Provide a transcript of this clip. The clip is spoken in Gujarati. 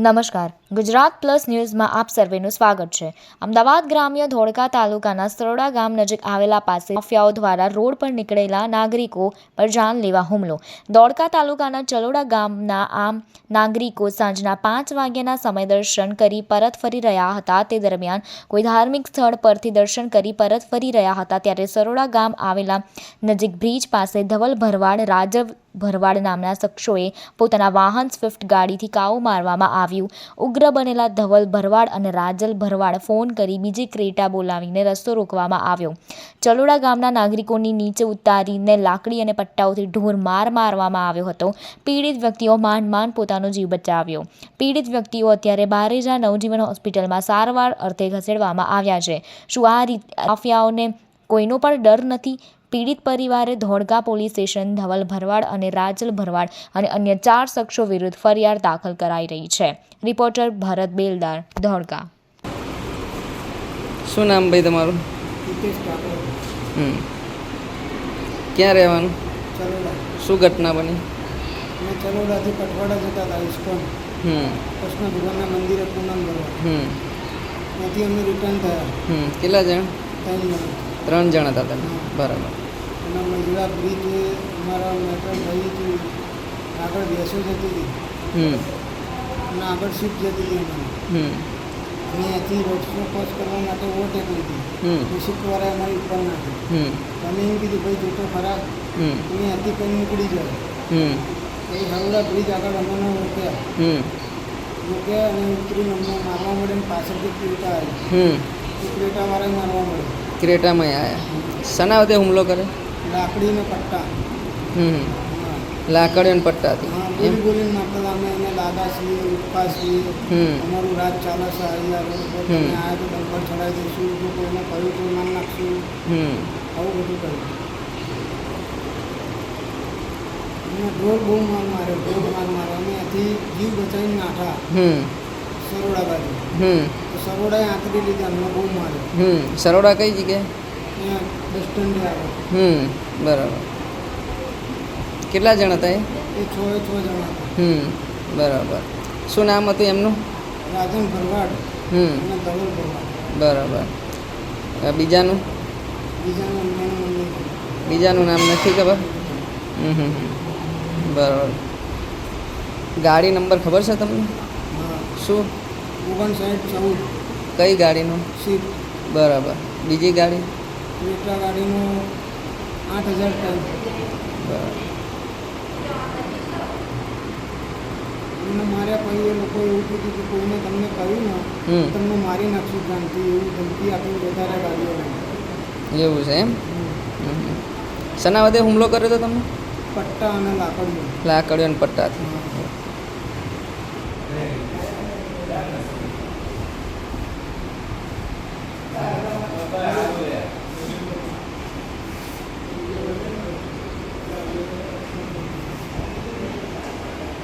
નમસ્કાર, ગુજરાત પ્લસ ન્યૂઝમાં આપ સર્વેનું સ્વાગત છે। અમદાવાદ ગ્રામ્ય ધોળકા તાલુકાના સરોડા ગામ નજીક આવેલા પાસે માફિયાઓ દ્વારા રોડ પર નીકળેલા નાગરિકો પર જાનલેવા હુમલો। ધોળકા તાલુકાના ચલોડા ગામના આ નાગરિકો સાંજના 5 વાગ્યાના સમયે દર્શન કરી પરત ફરી રહ્યા હતા। તે દરમિયાન કોઈ ધાર્મિક સ્થળ પરથી દર્શન કરી પરત ફરી રહ્યા હતા ત્યારે સરોડા ગામ આવેલા નજીક બ્રિજ પાસે ધવલ ભરવાડ, રાજવ ભરવાડ નામના શખ્સોએ પોતાના વાહન સ્વિફ્ટ ગાડીથી કાબુ મારવામાં આવ્યું। ઉગ્ર બનેલા ધવલ ભરવાડ અને રાજલ ભરવાડ ફોન કરી બીજી ક્રેટા બોલાવીને રસ્તો રોકવામાં આવ્યો। ચલોડા ગામના નાગરિકોની નીચે ઉતારીને લાકડી અને પટ્ટાઓથી ઢોર મારવામાં આવ્યો હતો। પીડિત વ્યક્તિઓ માંડ પોતાનો જીવ બચાવ્યો। પીડિત વ્યક્તિઓ અત્યારે બારેજા નવજીવન હોસ્પિટલમાં સારવાર અર્થે ખસેડવામાં આવ્યા છે। શું આ રીતે માફિયાઓને કોઈનો પણ ડર નથી? પીડિત પરિવારે ધોળકા પોલીસ સ્ટેશન ધવલ ભરવાડ અને રાજલ ભરવાડ અને અન્ય 4 શખ્સો વિરુદ્ધ ફરિયાદ દાખલ કરાઈ રહી છે। રિપોર્ટર ભરત બેલદાર, ધોળકા। શું નામ ભાઈ તમારું? ક્યાં રહેવાનું? ચલોડા। શું ઘટના બની? મેં ચલોડાથી કઠવાડા જતા હતા ઇસ્કોન કૃષ્ણ ભગવાનના મંદિરે પૂનમ ભરવા। ત્યાંથી અમે રિટર્ન થયા। કેટલા જણ? 3 જણ। 3 જણ હતા તમે? બરાબર। અને મજરા બ્રિજ અમારા મેટર ભાઈ આગળ બેસો જતી હતી અને આગળ શીપ જતી હતી અમારે। અમે અહીંયાથી રોડશો ક્રોસ કરવા માટે ઓવરટેક લીધી। શીપવાળાએ અમારી ઉપર નાખી। અમે એમ કીધું ભાઈ જોતો ખરાબ, અહીંયાથી કંઈ નીકળી જાય। પછી હરોડા બ્રિજ આગળ અમને રોક્યા અને ઉતરીને અમને મારવા મળે ને પાછળથી ક્રેટા આવી। ક્રેટાવાળાએ મારવા મળે। ક્રેટામાં આવ્યા? શના વખતે હુમલો કરે? લાકડી ને પટ્ટા। લાકડી અને પટ્ટાથી? બોલી બોલીને મારતા હતા। અમે એને લાદા છીએ, ઉપકા છીએ, અમારું રાજ ચાલે છે, અહીંયા રોડ પર તમે આવ્યા તો ડમ્પર ચડાવી દઈશું, જો કોઈને કહ્યું તો માન નાખશું, આવું બધું કહ્યું। અમને ઢોર બહુ માર માર્યો। અમે ત્યાંથી જીવ બચાવીને નાઠા સરોડા બાજુ। તો સરોડાએ આંતરી લીધા, અમને બહુ માર્યો। સરોડા કઈ જગ્યાએ? અહીંયા બસ સ્ટેન્ડ આગળ। બરાબર। કેટલા જણ હતા એ? 6 જણા હતા। બરાબર। શું નામ હતું એમનું? રાજન ભરવાડ અને ધવલ ભરવાડ। બરાબર। બીજાનું? બીજાનું નામ નથી ખબર? બરાબર। ગાડી નંબર ખબર છે તમને? શું? 5914। કઈ ગાડીનો? સ્વિફ્ટ। બરાબર। બીજી ગાડી? ક્રેટા ગાડીનો 8000 ટન। બરાબર। એમને માર્યા પછી એ લોકો એવું કીધું કે કોઈને તમને કહ્યું ને તમને મારી નાખશું જાણથી, એવું ધમકી આપીને જતા રહ્યા ગાડીઓ લઈને। એવું છે એમ? શના વધે હુમલો કર્યો હતો તમે? પટ્ટા અને લાકડીઓ। લાકડીઓ અને પટ્ટાથી?